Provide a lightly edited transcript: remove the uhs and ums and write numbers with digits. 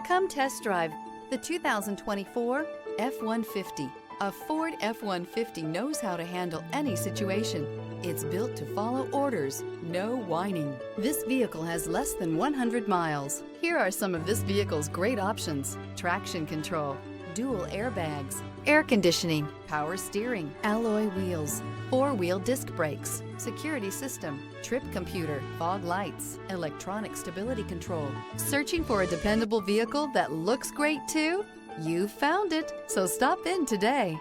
Come test drive the 2024 F-150. A Ford F-150 knows how to handle any situation. It's built to follow orders, no whining. This vehicle has less than 100 miles. Here are some of this vehicle's great options: traction control, dual airbags, air conditioning, power steering, alloy wheels, four-wheel disc brakes, security system, trip computer, fog lights, electronic stability control. Searching for a dependable vehicle that looks great too? You found it, so stop in today.